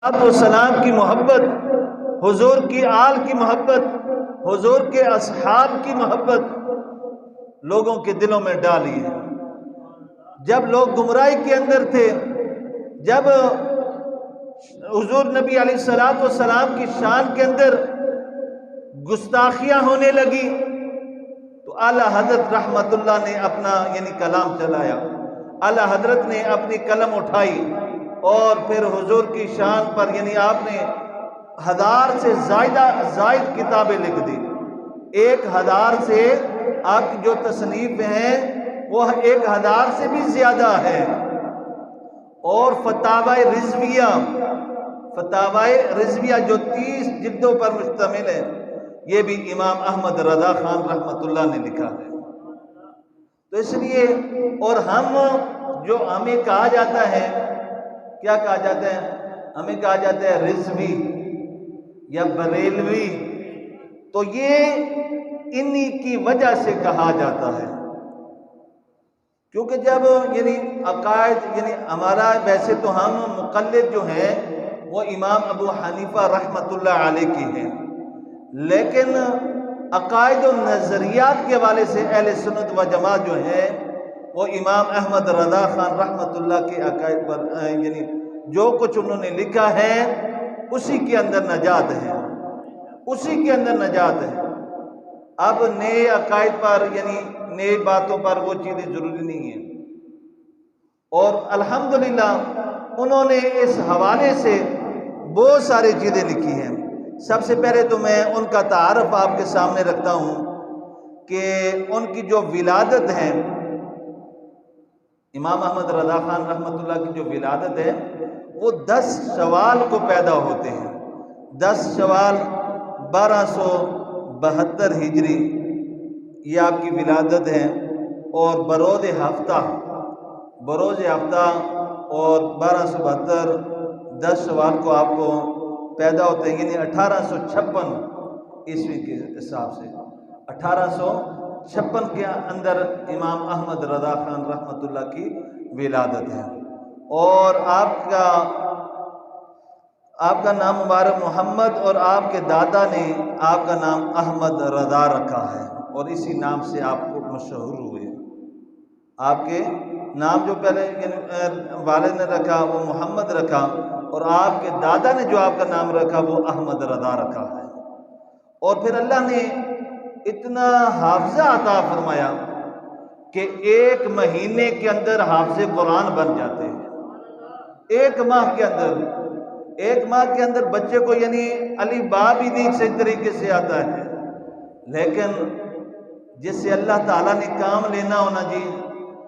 والسلام کی محبت، حضور کی آل کی محبت، حضور کے اصحاب کی محبت لوگوں کے دلوں میں ڈالی ہے۔ جب لوگ گمراہی کے اندر تھے، جب حضور نبی علیہ السلام کی شان کے اندر گستاخیاں ہونے لگی تو اعلیٰ حضرت رحمت اللہ نے اپنا کلام چلایا، اعلیٰ حضرت نے اپنی قلم اٹھائی اور پھر حضور کی شان پر آپ نے 1000 سے زائد کتابیں لکھ دی۔ 1000 سے آپ کی جو تصنیف ہیں وہ 1000 سے بھی زیادہ ہے۔ اور فتاوی رضویہ جو 30 جلدوں پر مشتمل ہے، یہ بھی امام احمد رضا خان رحمت اللہ نے لکھا ہے۔ تو اس لیے اور ہمیں کہا جاتا ہے، کیا کہا جاتا ہے؟ ہمیں کہا جاتا ہے رضوی یا بریلوی، تو یہ انہی کی وجہ سے کہا جاتا ہے، کیونکہ جب عقائد ہمارا ویسے تو ہم مقلد جو ہیں وہ امام ابو حنیفہ رحمت اللہ علیہ کی ہیں، لیکن عقائد و نظریات کے حوالے سے اہل سنت و جماعت جو ہیں وہ امام احمد رضا خان رحمت اللہ کے عقائد پر جو کچھ انہوں نے لکھا ہے اسی کے اندر نجات ہے، اسی کے اندر نجات ہے۔ اب نئے عقائد پر نئے باتوں پر وہ چیزیں ضروری نہیں ہیں، اور الحمدللہ انہوں نے اس حوالے سے بہت ساری چیزیں لکھی ہیں۔ سب سے پہلے تو میں ان کا تعارف آپ کے سامنے رکھتا ہوں کہ ان کی جو ولادت ہے، امام احمد رضا خان رحمت اللہ کی جو ولادت ہے وہ 10 شوال کو پیدا ہوتے ہیں۔ 10 شوال 1272 ہجری یہ آپ کی ولادت ہے، اور بروز ہفتہ اور 1272 10 شوال کو آپ کو پیدا ہوتے ہیں، 1856 عیسوی کے حساب سے 1856 کے اندر امام احمد رضا خان رحمت اللہ کی ولادت ہے، اور آپ کا نام مبارک محمد، اور آپ کے دادا نے آپ کا نام احمد رضا رکھا ہے، اور اسی نام سے آپ کو مشہور ہوئے۔ آپ کے نام جو پہلے والد نے رکھا وہ محمد رکھا، اور آپ کے دادا نے جو آپ کا نام رکھا وہ احمد رضا رکھا ہے۔ اور پھر اللہ نے اتنا حافظہ عطا فرمایا کہ 1 مہینے کے اندر حافظ قرآن بن جاتے ہیں۔ 1 ماہ کے اندر بچے کو الف با بھی نہیں صحیح طریقے سے آتا ہے، لیکن جس سے اللہ تعالیٰ نے کام لینا ہونا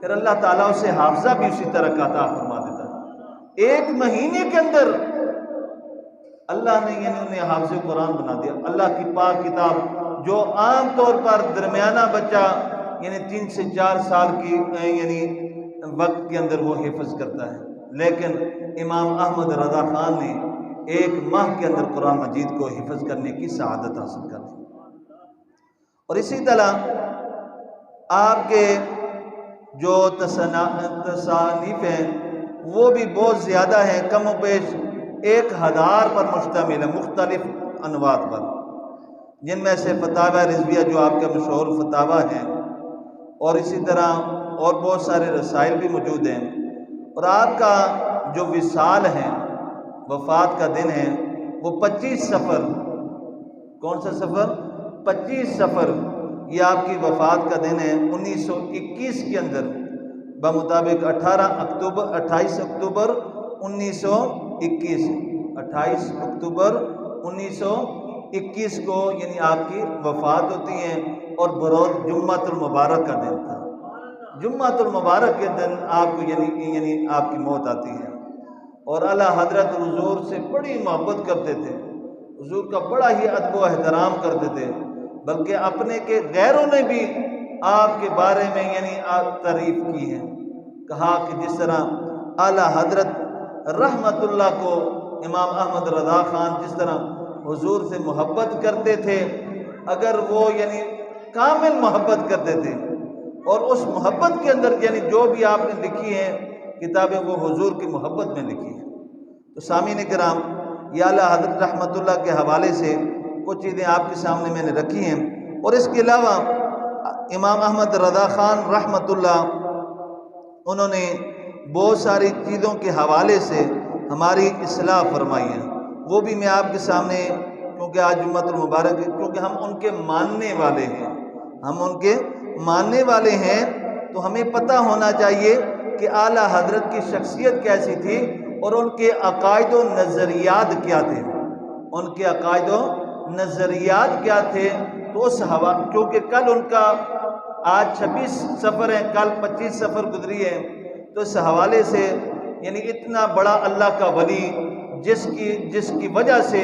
پھر اللہ تعالیٰ اسے حافظہ بھی اسی طرح کا عطا فرما دیتا ہے۔ 1 مہینے کے اندر اللہ نے انہیں حافظ قرآن بنا دیا۔ اللہ کی پاک کتاب جو عام طور پر درمیانہ بچہ 3 سے 4 سال کی وقت کے اندر وہ حفظ کرتا ہے، لیکن امام احمد رضا خان نے 1 ماہ کے اندر قرآن مجید کو حفظ کرنے کی سعادت حاصل کر لی۔ اور اسی طرح آپ کے جو تصانیف ہیں وہ بھی بہت زیادہ ہیں، کم و بیش 1000 پر مشتمل ہے، مختلف انواع پر، جن میں سے فتاوی رضویہ جو آپ کا مشہور فتاوی ہیں، اور اسی طرح اور بہت سارے رسائل بھی موجود ہیں۔ اور آپ کا جو وصال ہے، وفات کا دن ہے، وہ 25 صفر، کون سا صفر؟ 25 صفر، یہ آپ کی وفات کا دن ہے 1921 کے اندر، بمطابق 28 اکتوبر 1921 28 اکتوبر 1921 کو آپ کی وفات ہوتی ہے، اور بروز جمعۃ المبارک کا دن تھا۔ جمعۃ المبارک کے دن آپ کو آپ کی موت آتی ہے۔ اور اعلیٰ حضرت حضور سے بڑی محبت کرتے تھے، حضور کا بڑا ہی ادب و احترام کرتے تھے، بلکہ اپنے کے غیروں نے بھی آپ کے بارے میں تعریف کی ہے، کہا کہ جس طرح اعلیٰ حضرت رحمت اللہ کو امام احمد رضا خان جس طرح حضور سے محبت کرتے تھے، اگر وہ کامل محبت کرتے تھے، اور اس محبت کے اندر جو بھی آپ نے لکھی ہیں کتابیں وہ حضور کی محبت میں لکھی ہیں۔ تو سامعین کرام، یہ اعلیٰ حضرت رحمۃ اللہ کے حوالے سے کچھ چیزیں آپ کے سامنے میں نے رکھی ہیں۔ اور اس کے علاوہ امام احمد رضا خان رحمۃ اللہ انہوں نے بہت ساری چیزوں کے حوالے سے ہماری اصلاح فرمائی ہے، وہ بھی میں آپ کے سامنے، کیونکہ آج جمعۃ المبارک ہے، کیونکہ ہم ان کے ماننے والے ہیں، ہم ان کے ماننے والے ہیں، تو ہمیں پتہ ہونا چاہیے کہ اعلیٰ حضرت کی شخصیت کیسی تھی اور ان کے عقائد و نظریات کیا تھے، ان کے عقائد و نظریات کیا تھے۔ تو اس کیونکہ کل ان کا آج 26 سفر ہیں، کل 25 سفر گزری ہے، تو اس حوالے سے یعنی اتنا بڑا اللہ کا ولی جس کی وجہ سے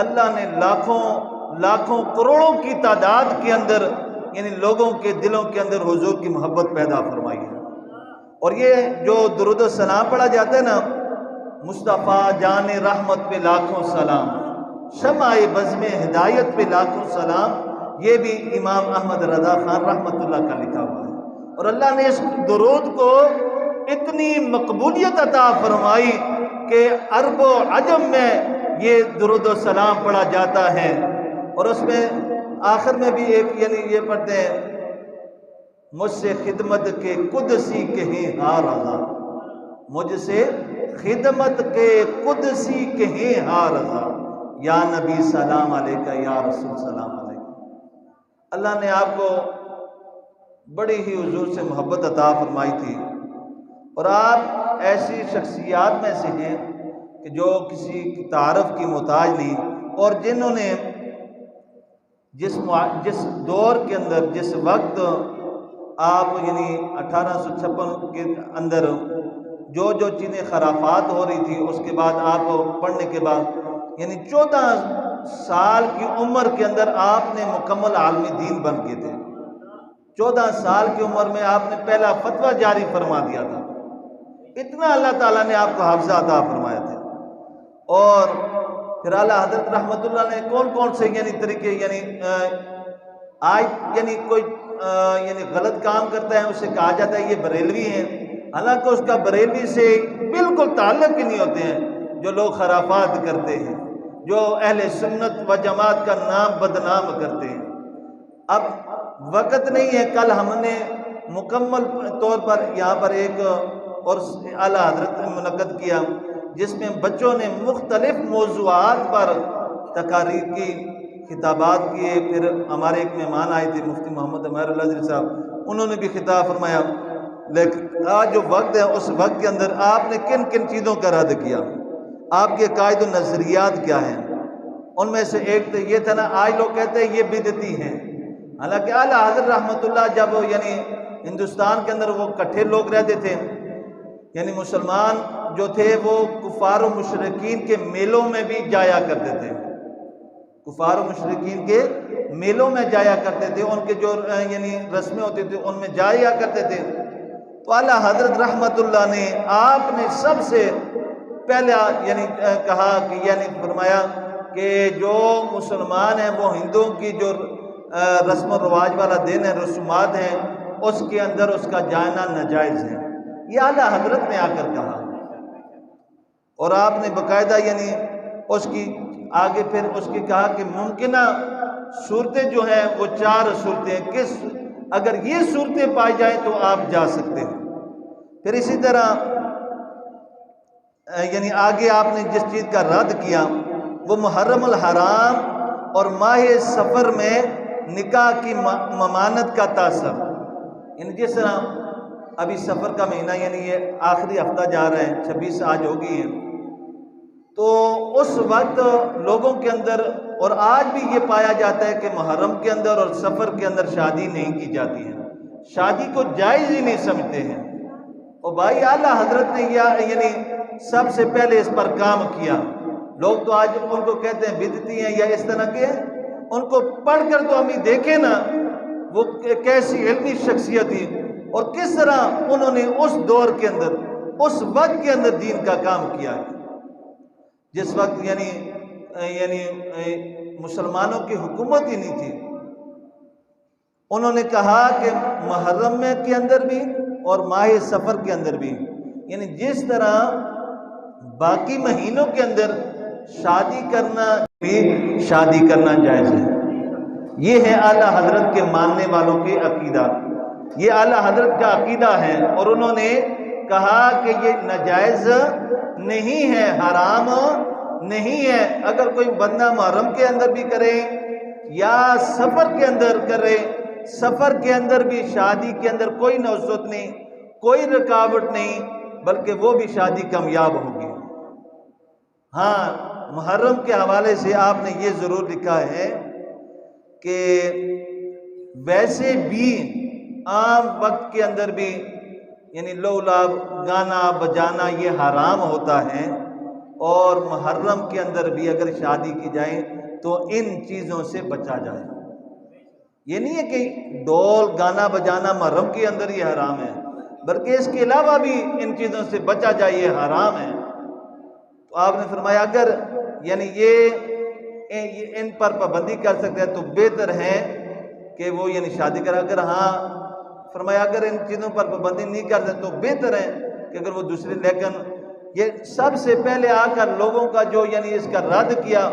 اللہ نے لاکھوں کروڑوں کی تعداد کے اندر یعنی لوگوں کے دلوں کے اندر حضور کی محبت پیدا فرمائی ہے۔ اور یہ جو درود و سلام پڑھا جاتا ہے نا، مصطفیٰ جان رحمت پہ لاکھوں سلام، شمع بزم ہدایت پہ لاکھوں سلام، یہ بھی امام احمد رضا خان رحمۃ اللہ کا لکھا ہوا ہے۔ اور اللہ نے اس درود کو اتنی مقبولیت عطا فرمائی کہ عرب و عجم میں یہ درود و سلام پڑھا جاتا ہے۔ اور اس میں آخر میں بھی ایک یعنی یہ پڑھتے ہیں، مجھ سے خدمت کے قدسی کہیں ہاں رضا، مجھ سے خدمت کے قدسی کہیں ہاں رضا، یا نبی سلام علیکہ، یا رسول سلام علیکہ۔ اللہ نے آپ کو بڑی ہی حضور سے محبت عطا فرمائی تھی، اور آپ ایسی شخصیات میں سے ہیں کہ جو کسی کی تعارف کی محتاج نہیں، اور جنہوں نے جس دور کے اندر، جس وقت آپ یعنی 1856 کے اندر جو چیزیں خرافات ہو رہی تھی، اس کے بعد آپ پڑھنے کے بعد یعنی 14 سال کی عمر کے اندر آپ نے مکمل عالم دین بن کے تھے۔ 14 سال کی عمر میں آپ نے پہلا فتویٰ جاری فرما دیا تھا، اتنا اللہ تعالیٰ نے آپ کو حافظہ عطا فرمایا تھا۔ اور پھر اعلیٰ حضرت رحمۃ اللہ نے کون سے یعنی طریقے یعنی آج یعنی کوئی یعنی غلط کام کرتا ہے اسے کہا جاتا ہے یہ بریلوی ہیں، حالانکہ اس کا بریلوی سے بالکل تعلق ہی نہیں ہوتے ہیں۔ جو لوگ خرافات کرتے ہیں، جو اہل سنت و جماعت کا نام بدنام کرتے ہیں، اب وقت نہیں ہے، کل ہم نے مکمل طور پر یہاں پر ایک اور اعلیٰ حضرت نے منعقد کیا، جس میں بچوں نے مختلف موضوعات پر تقاریر کی، خطابات کیے۔ پھر ہمارے ایک مہمان آئے تھے مفتی محمد عمیر الازہری صاحب، انہوں نے بھی خطاب فرمایا۔ لیکن آج جو وقت ہے، اس وقت کے اندر آپ نے کن کن چیزوں کا رد کیا، آپ کے عقائد و نظریات کیا ہیں؟ ان میں سے ایک تو یہ تھا نا، آج لوگ کہتے ہیں یہ بدعتی ہیں، حالانکہ اعلیٰ حضرت رحمۃ اللہ جب یعنی ہندوستان کے اندر وہ کٹھے لوگ رہتے تھے، یعنی مسلمان جو تھے وہ کفار و مشرکین کے میلوں میں بھی جایا کرتے تھے، کفار و مشرکین کے میلوں میں جایا کرتے تھے، ان کے جو یعنی رسمیں ہوتی تھیں ان میں جایا کرتے تھے۔ تو اعلیٰ حضرت رحمۃ اللہ نے آپ نے سب سے پہلے یعنی کہا کہ یعنی فرمایا کہ جو مسلمان ہیں وہ ہندوؤں کی جو رسم و رواج والا دین ہے، رسومات ہیں، اس کے اندر اس کا جانا ناجائز ہے، یہ اعلیٰ حضرت نے آ کر کہا۔ اور آپ نے باقاعدہ یعنی اس کی آگے پھر اس کی کہا کہ ممکنہ صورتیں جو ہیں وہ 4 صورتیں ہیں، اگر یہ صورتیں پائی جائیں تو آپ جا سکتے ہیں۔ پھر اسی طرح یعنی آگے آپ نے جس چیز کا رد کیا وہ محرم الحرام اور ماہ سفر میں نکاح کی ممانعت کا تاثر، یعنی جس طرح ابھی سفر کا مہینہ یعنی یہ آخری ہفتہ جا رہے ہیں، 26 آج ہو گئی ہیں، تو اس وقت لوگوں کے اندر اور آج بھی یہ پایا جاتا ہے کہ محرم کے اندر اور سفر کے اندر شادی نہیں کی جاتی ہے، شادی کو جائز ہی نہیں سمجھتے ہیں۔ اور بھائی اعلیٰ حضرت نے یعنی سب سے پہلے اس پر کام کیا۔ لوگ تو آج ان کو کہتے ہیں بدعتی ہیں یا اس طرح کے ہیں، ان کو پڑھ کر تو ہم ہی دیکھیں نا وہ کیسی علمی شخصیت تھی اور کس طرح انہوں نے اس دور کے اندر اس وقت کے اندر دین کا کام کیا ہے، جس وقت یعنی مسلمانوں کی حکومت ہی نہیں تھی۔ انہوں نے کہا کہ محرم میں کے اندر بھی اور ماہ سفر کے اندر بھی، یعنی جس طرح باقی مہینوں کے اندر شادی کرنا بھی شادی کرنا جائز ہے۔ یہ ہے اعلیٰ حضرت کے ماننے والوں کے عقیدہ، یہ اعلیٰ حضرت کا عقیدہ ہے، اور انہوں نے کہا کہ یہ ناجائز نہیں ہے، حرام نہیں ہے۔ اگر کوئی بندہ محرم کے اندر بھی کرے یا سفر کے اندر کرے، سفر کے اندر بھی شادی کے اندر کوئی نوسط نہیں، کوئی رکاوٹ نہیں، بلکہ وہ بھی شادی کامیاب ہوگی۔ ہاں، محرم کے حوالے سے آپ نے یہ ضرور لکھا ہے کہ ویسے بھی عام وقت کے اندر بھی یعنی لولاب گانا بجانا یہ حرام ہوتا ہے، اور محرم کے اندر بھی اگر شادی کی جائے تو ان چیزوں سے بچا جائے۔ یہ نہیں ہے کہ ڈول گانا بجانا محرم کے اندر یہ حرام ہے، بلکہ اس کے علاوہ بھی ان چیزوں سے بچا جائے، یہ حرام ہے۔ تو آپ نے فرمایا اگر یعنی یہ ان پر پابندی کر سکتے ہیں تو بہتر ہے کہ وہ یعنی شادی کرا کر، ہاں فرمایا اگر ان چیزوں پر پابندی نہیں کر سکتے تو بہتر ہے کہ اگر وہ دوسرے، لیکن یہ سب سے پہلے آ کر لوگوں کا جو یعنی اس کا رد کیا،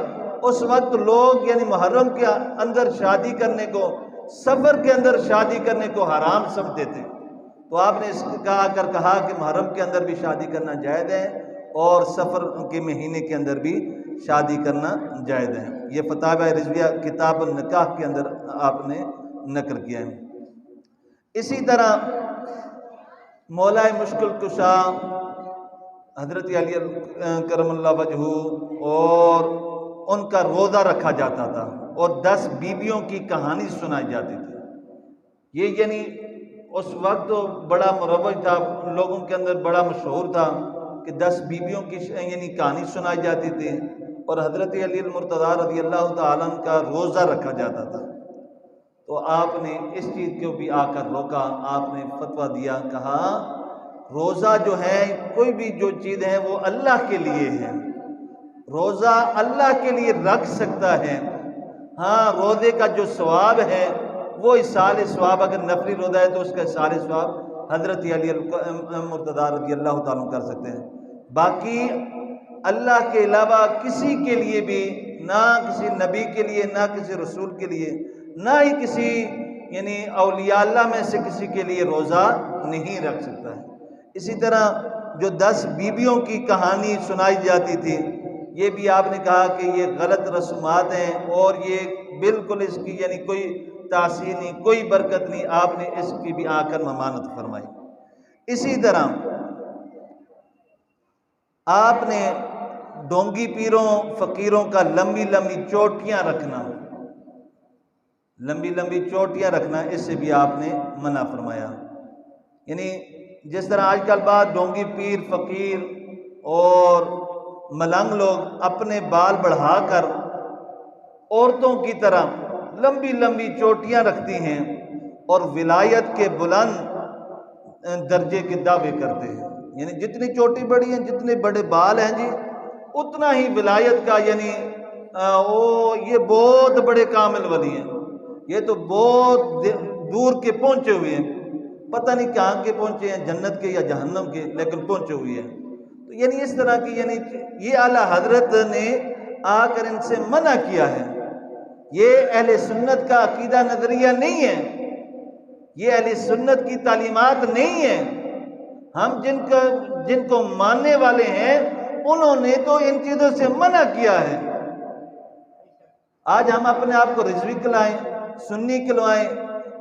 اس وقت لوگ یعنی محرم کے اندر شادی کرنے کو، سفر کے اندر شادی کرنے کو حرام سمجھتے تھے۔ تو آپ نے اس کا آ کر کہا کہ محرم کے اندر بھی شادی کرنا جائز ہے، اور سفر کے مہینے کے اندر بھی شادی کرنا جائز ہے۔ یہ فتاوی رضویہ کتاب النکاح کے اندر آپ نے نقل کیا ہے۔ اسی طرح مولا مشکل کشا حضرت علی کرم اللہ وجہہ، اور ان کا روزہ رکھا جاتا تھا، اور 10 بیویوں کی کہانی سنائی جاتی تھی۔ یہ یعنی اس وقت بڑا مروج تھا، لوگوں کے اندر بڑا مشہور تھا کہ 10 بیویوں کی یعنی کہانی سنائی جاتی تھی، اور حضرت علی المرتضیٰ رضی اللہ تعالیٰ عنہ کا روزہ رکھا جاتا تھا۔ تو آپ نے اس چیز کو بھی آ کر روکا، آپ نے فتویٰ دیا، کہا روزہ جو ہے کوئی بھی جو چیز ہے وہ اللہ کے لیے ہے، روزہ اللہ کے لیے رکھ سکتا ہے۔ ہاں، روزے کا جو ثواب ہے وہ اِسال ثواب، اگر نفلی روزہ ہے تو اس کا اِسال ثواب حضرت علی مرتضیٰ رضی اللہ تعالیٰ کر سکتے ہیں۔ باقی اللہ کے علاوہ کسی کے لیے بھی، نہ کسی نبی کے لیے، نہ کسی رسول کے لیے، نہ ہی کسی یعنی اولیاء اللہ میں سے کسی کے لیے روزہ نہیں رکھ سکتا ہے۔ اسی طرح جو 10 بیویوں کی کہانی سنائی جاتی تھی، یہ بھی آپ نے کہا کہ یہ غلط رسومات ہیں، اور یہ بالکل اس کی یعنی کوئی تاثیر نہیں، کوئی برکت نہیں، آپ نے اس کی بھی آ کر ممانعت فرمائی۔ اسی طرح آپ نے ڈونگی پیروں فقیروں کا لمبی لمبی چوٹیاں رکھنا، لمبی لمبی چوٹیاں رکھنا، اس سے بھی آپ نے منع فرمایا۔ یعنی جس طرح آج کل بعد ڈونگی پیر فقیر اور ملنگ لوگ اپنے بال بڑھا کر عورتوں کی طرح لمبی لمبی چوٹیاں رکھتی ہیں، اور ولایت کے بلند درجے کے دعوے کرتے ہیں، یعنی جتنی چوٹی بڑی ہیں، جتنے بڑے بال ہیں جی، اتنا ہی ولایت کا یعنی یہ بہت بڑے کامل ولی ہیں، یہ تو بہت دور کے پہنچے ہوئے ہیں، پتہ نہیں کہاں کے پہنچے ہیں، جنت کے یا جہنم کے، لیکن پہنچے ہوئے ہیں۔ تو یعنی اس طرح کی یعنی یہ اعلیٰ حضرت نے آ کر ان سے منع کیا ہے۔ یہ اہل سنت کا عقیدہ نظریہ نہیں ہے، یہ اہل سنت کی تعلیمات نہیں ہے۔ ہم جن کو ماننے والے ہیں انہوں نے تو ان چیزوں سے منع کیا ہے۔ آج ہم اپنے آپ کو رضوی کہلائیں، سنی کہلائیں،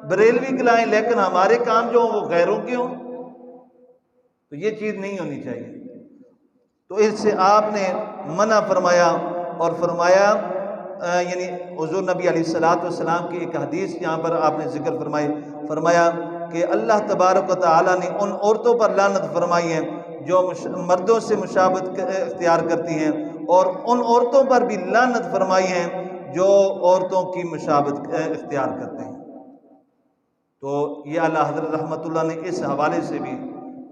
بریلوی کہلائیں، لیکن ہمارے کام جو ہوں وہ غیروں کے ہوں، تو یہ چیز نہیں ہونی چاہیے۔ تو اس سے آپ نے منع فرمایا، اور فرمایا یعنی حضور نبی علیہ السلام کی ایک حدیث یہاں پر آپ نے ذکر فرمائی، فرمایا کہ اللہ تبارک و تعالیٰ نے ان عورتوں پر لعنت فرمائی ہے جو مردوں سے مشابہت اختیار کرتی ہیں، اور ان عورتوں پر بھی لعنت فرمائی ہے جو عورتوں کی مشابہت اختیار کرتے ہیں۔ تو یہ اعلیٰ حضرت رحمۃ اللہ نے اس حوالے سے بھی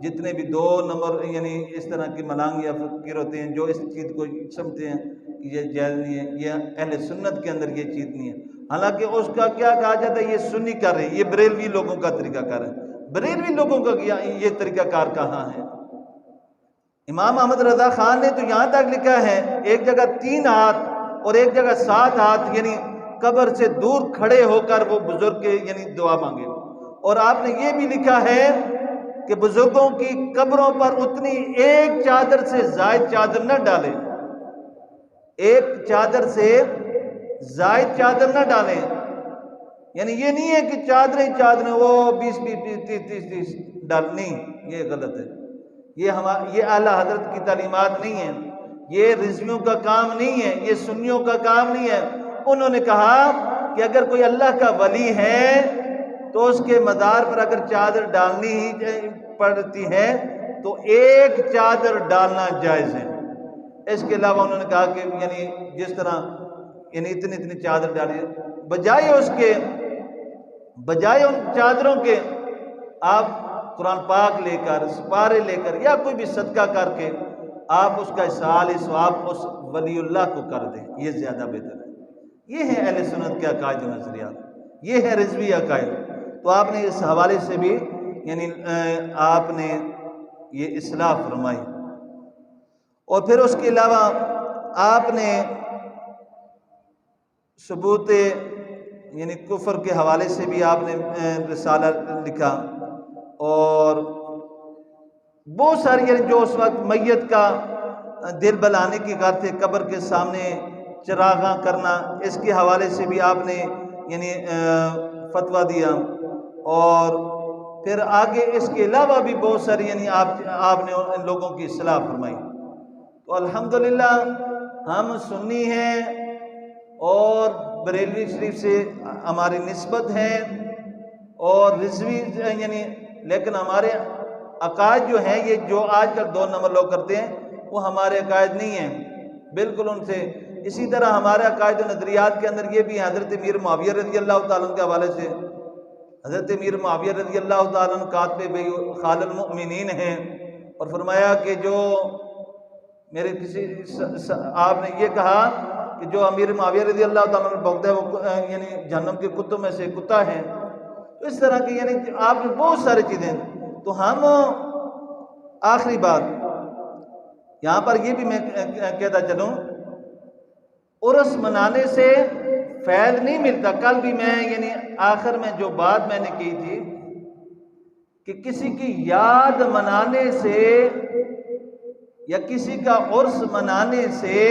جتنے بھی 2 نمبر یعنی اس طرح کے ملانگ یا فقیر ہوتے ہیں جو اس چیز کو سمجھتے ہیں کہ یہ جائز نہیں ہے، یہ اہل سنت کے اندر یہ چیز نہیں ہے، حالانکہ اس کا کیا کہا جاتا ہے، یہ سنی کر رہے ہیں، یہ بریلوی لوگوں کا طریقہ کار ہے۔ بریلوی لوگوں کا یہ طریقہ کار کہاں ہے؟ امام احمد رضا خان نے تو یہاں تک لکھا ہے ایک جگہ 3 ہاتھ اور ایک جگہ 7 ہاتھ یعنی قبر سے دور کھڑے ہو کر وہ بزرگ کے یعنی دعا مانگے. اور آپ نے یہ بھی لکھا ہے کہ بزرگوں کی قبروں پر اتنی ایک چادر سے زائد چادر نہ ڈالیں، ایک چادر سے زائد چادر نہ ڈالیں. یعنی یہ نہیں ہے کہ چادریں وہ 20 ڈالنی، یہ غلط ہے. یہ اعلیٰ حضرت کی تعلیمات نہیں ہیں، یہ رضویوں کا کام نہیں ہے، یہ سنیوں کا کام نہیں ہے. انہوں نے کہا کہ اگر کوئی اللہ کا ولی ہے تو اس کے مزار پر اگر چادر ڈالنی ہی پڑتی ہے تو ایک چادر ڈالنا جائز ہے. اس کے علاوہ انہوں نے کہا کہ یعنی جس طرح یعنی اتنی چادر ڈالی، بجائے ان چادروں کے آپ قرآن پاک لے کر، سپارے لے کر یا کوئی بھی صدقہ کر کے آپ اس کا اصحال ثواب اس ولی اللہ کو کر دیں، یہ زیادہ بہتر ہے. یہ ہے اہل سنت کے عقائد و نظریات، یہ ہے رضوی عقائد. تو آپ نے اس حوالے سے بھی یعنی آپ نے یہ اصلاح فرمائی. اور پھر اس کے علاوہ آپ نے ثبوت یعنی کفر کے حوالے سے بھی آپ نے رسالہ لکھا. اور بہت ساری یعنی جو اس وقت میت کا دل بلانے کی کرتے قبر کے سامنے چراغاں کرنا، اس کے حوالے سے بھی آپ نے یعنی فتویٰ دیا. اور پھر آگے اس کے علاوہ بھی بہت ساری یعنی آپ نے ان لوگوں کی اصلاح فرمائی. تو الحمدللہ ہم سنی ہیں اور بریلوی شریف سے ہماری نسبت ہے اور رضوی یعنی، لیکن ہمارے عقائد جو ہیں یہ جو آج کل 2 نمبر لوگ کرتے ہیں وہ ہمارے عقائد نہیں ہیں بالکل ان سے. اسی طرح ہمارے عقائد و نظریات کے اندر یہ بھی حضرت امیر معاویہ رضی اللہ تعالیٰ عنہ کے حوالے سے، حضرت امیر معاویہ رضی اللہ تعالیٰ عنہ کاتب خال المؤمنین ہیں. اور فرمایا کہ جو میرے آپ نے یہ کہا کہ جو امیر معاویہ رضی اللہ تعالیٰ عنہ بغدہ ہے وہ یعنی جہنم کے کتوں میں سے کتا ہے. تو اس طرح کی یعنی آپ نے بہت ساری چیزیں. تو ہم آخری بات یہاں پر یہ بھی میں کہتا چلوں، عرس منانے سے فیض نہیں ملتا. کل بھی میں یعنی آخر میں جو بات میں نے کی تھی کہ کسی کی یاد منانے سے یا کسی کا عرس منانے سے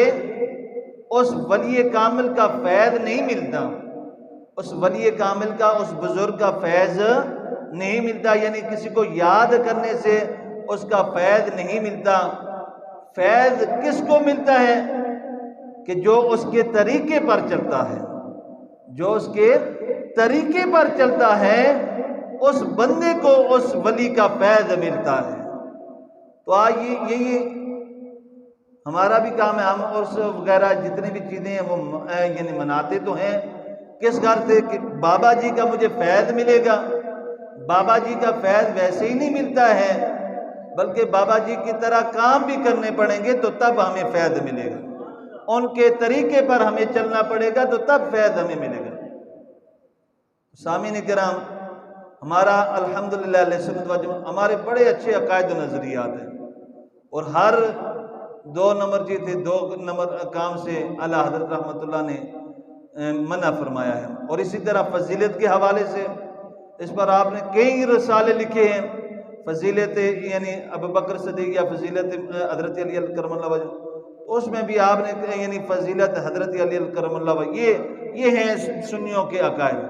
اس ولی کامل کا فیض نہیں ملتا، اس ولی کامل کا، اس بزرگ کا فیض نہیں ملتا. یعنی کسی کو یاد کرنے سے اس کا فیض نہیں ملتا. فیض کس کو ملتا ہے کہ جو اس کے طریقے پر چلتا ہے، جو اس کے طریقے پر چلتا ہے اس بندے کو اس ولی کا فیض ملتا ہے. تو آئیے یہی ہمارا بھی کام ہے، ہم عرس وغیرہ جتنی بھی چیزیں ہیں وہ یعنی مناتے تو ہیں کس گھر سے کہ بابا جی کا مجھے فیض ملے گا. بابا جی کا فیض ویسے ہی نہیں ملتا ہے بلکہ بابا جی کی طرح کام بھی کرنے پڑیں گے تو تب ہمیں فیض ملے گا، ان کے طریقے پر ہمیں چلنا پڑے گا تو تب فیض ہمیں ملے گا. سامعین کرام، ہمارا الحمدللہ اہل سنت و جماعت ہمارے بڑے اچھے عقائد و نظریات ہیں اور ہر 2 نمبر چیز تھے 2 نمبر کام سے اعلیٰ حضرت رحمۃ اللہ نے منع فرمایا ہے. اور اسی طرح فضیلت کے حوالے سے اس پر آپ نے کئی رسالے لکھے ہیں. فضیلت یعنی ابو بکر صدیق یا فضیلت حضرت علی کرم اللہ وجہ، اس میں بھی آپ نے یعنی فضیلت حضرت علی کرم اللہ وجہ، یہ ہیں سنیوں کے عقائد.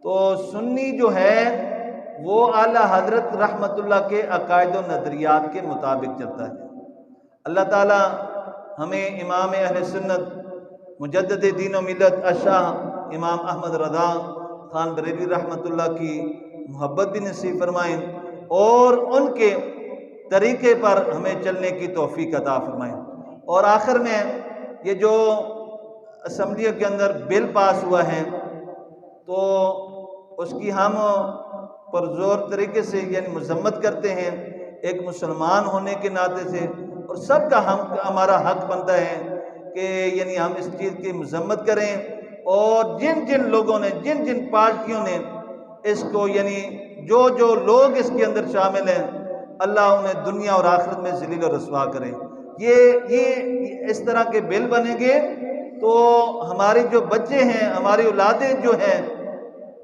تو سنی جو ہے وہ اعلیٰ حضرت رحمت اللہ کے عقائد و نظریات کے مطابق چلتا ہے. اللہ تعالی ہمیں امام اہل سنت مجدد دین و ملت الشاہ امام احمد رضا خان بریلوی رحمت اللہ کی محبت بھی نصیب فرمائیں اور ان کے طریقے پر ہمیں چلنے کی توفیق عطا فرمائیں. اور آخر میں یہ جو اسمبلی کے اندر بل پاس ہوا ہے تو اس کی ہم پرزور طریقے سے یعنی مذمت کرتے ہیں ایک مسلمان ہونے کے ناطے سے، اور سب کا ہمارا حق بنتا ہے کہ یعنی ہم اس چیز کی مذمت کریں. اور جن لوگوں نے جن پارٹیوں نے اس کو یعنی جو لوگ اس کے اندر شامل ہیں اللہ انہیں دنیا اور آخرت میں ذلیل و رسوا کرے۔ یہ اس طرح کے بل بنیں گے تو ہماری جو بچے ہیں، ہماری اولادیں جو ہیں،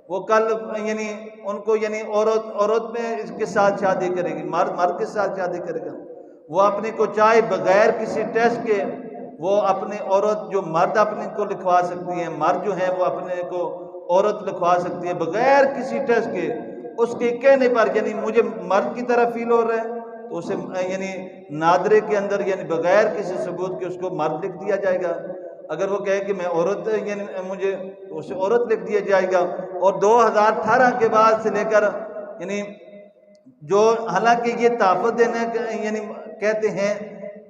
وہ کل یعنی ان کو یعنی عورت میں اس کے ساتھ شادی کرے گی، مرد کے ساتھ شادی کرے گا، وہ اپنے کو چاہے بغیر کسی ٹیسٹ کے وہ اپنے عورت جو مرد اپنے کو لکھوا سکتی ہیں، مرد جو ہیں وہ اپنے کو عورت لکھوا سکتی ہے بغیر کسی ٹیسٹ کے، اس کے کہنے پر یعنی مجھے مرد کی طرح فیل ہو رہا ہے تو اسے یعنی نادرے کے اندر یعنی بغیر کسی ثبوت کے اس کو مرد لکھ دیا جائے گا۔ اگر وہ کہے کہ میں عورت یعنی مجھے تو اسے عورت لکھ دیا جائے گا۔ اور 2018 کے بعد سے لے کر یعنی جو حالانکہ یہ تحفظ دینے یعنی کہتے ہیں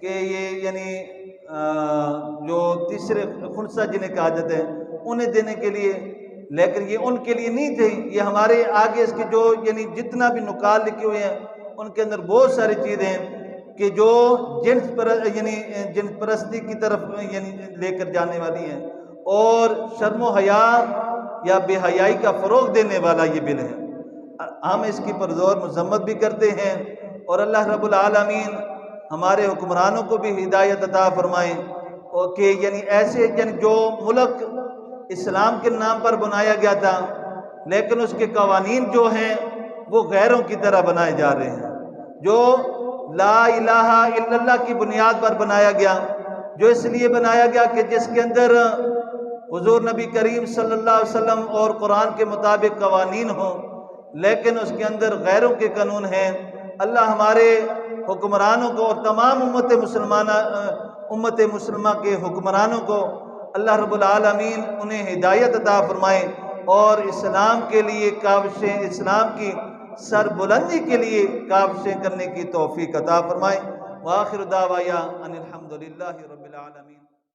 کہ یہ یعنی جو تیسرے خنثی جنہیں کہا جاتا ہے انہیں دینے کے لیے، لیکن یہ ان کے لیے نہیں تھی، یہ ہمارے آگے اس کے جو یعنی جتنا بھی نکال لکھے ہوئے ہیں ان کے اندر بہت ساری چیزیں ہیں کہ جو جنس پرستی کی طرف یعنی لے کر جانے والی ہیں اور شرم و حیا یا بے حیائی کا فروغ دینے والا یہ بل ہے۔ ہم اس کی پرزور مذمت بھی کرتے ہیں اور اللہ رب العالمین ہمارے حکمرانوں کو بھی ہدایت عطا فرمائیں اور کہ یعنی ایسے جو ملک اسلام کے نام پر بنایا گیا تھا لیکن اس کے قوانین جو ہیں وہ غیروں کی طرح بنائے جا رہے ہیں، جو لا الہ الا اللہ کی بنیاد پر بنایا گیا، جو اس لیے بنایا گیا کہ جس کے اندر حضور نبی کریم صلی اللہ علیہ وسلم اور قرآن کے مطابق قوانین ہوں، لیکن اس کے اندر غیروں کے قانون ہیں۔ اللہ ہمارے حکمرانوں کو اور تمام امت مسلمہ کے حکمرانوں کو اللہ رب العالمین انہیں ہدایت عطا فرمائے اور اسلام کے لیے کاوشیں، اسلام کی سر بلندی کے لیے کاوشیں کرنے کی توفیق عطا فرمائے۔ وآخر دعوایا ان الحمدللہ رب العالمین۔